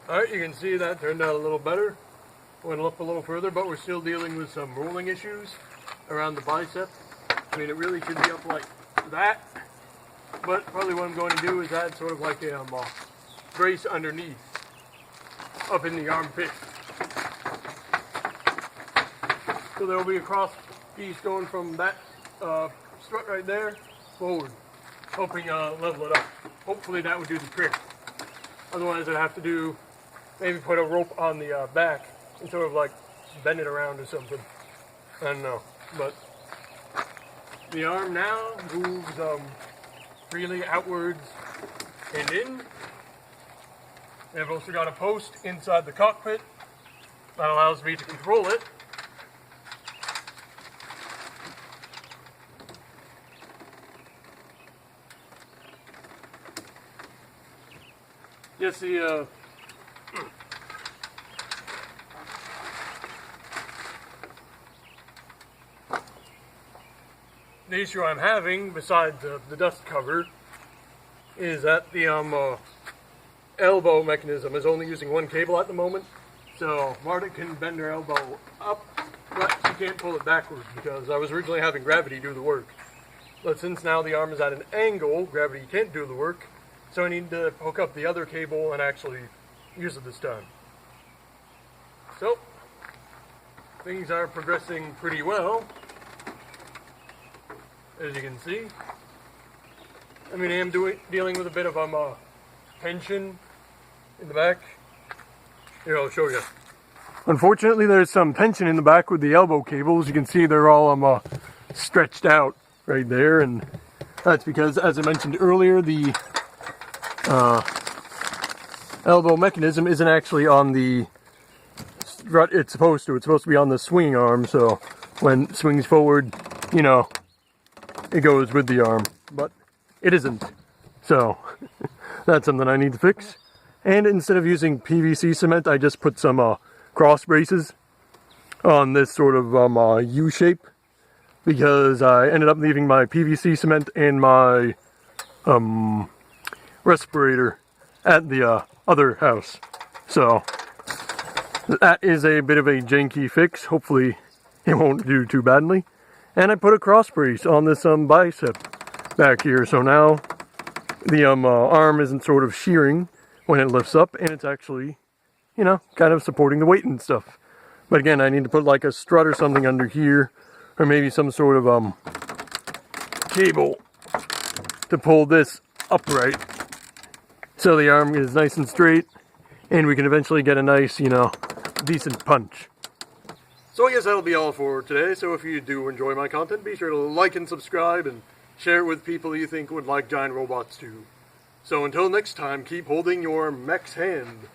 Alright, you can see that turned out a little better. Went up a little further, but we're still dealing with some rolling issues around the bicep. I mean, it really should be up like that, but probably what I'm going to do is add sort of like a brace underneath, up in the armpit. So there will be a cross piece going from that strut right there forward, hoping level it up. Hopefully that would do the trick. Otherwise I'd have to do, maybe put a rope on the back and sort of like bend it around or something. I don't know, but the arm now moves freely outwards and in. I've also got a post inside the cockpit that allows me to control it. Yes, the issue I'm having, besides the dust cover, is that the elbow mechanism is only using one cable at the moment. So Marta can bend her elbow up, but she can't pull it backwards because I was originally having gravity do the work. But since now the arm is at an angle, gravity can't do the work, so I need to hook up the other cable and actually use it this time. So, things are progressing pretty well, as you can see. I mean, I am dealing with a bit of tension in the back. Here, I'll show you. Unfortunately, there's some tension in the back with the elbow cables. You can see they're all stretched out right there, and that's because, as I mentioned earlier, the elbow mechanism isn't actually on the strut it's supposed to. It's supposed to be on the swinging arm, so when it swings forward, you know, it goes with the arm, but it isn't. So that's something I need to fix. And instead of using PVC cement, I just put some cross braces on this sort of U shape, because I ended up leaving my PVC cement and my respirator at the other house. So that is a bit of a janky fix. Hopefully it won't do too badly. And I put a cross brace on this bicep back here, so now the arm isn't sort of shearing when it lifts up, and it's actually, you know, kind of supporting the weight and stuff. But again, I need to put like a strut or something under here, or maybe some sort of cable to pull this upright so the arm is nice and straight, and we can eventually get a nice, you know, decent punch. So I guess that'll be all for today. So if you do enjoy my content, be sure to like and subscribe and share it with people you think would like giant robots too. So until next time, keep holding your mech's hand.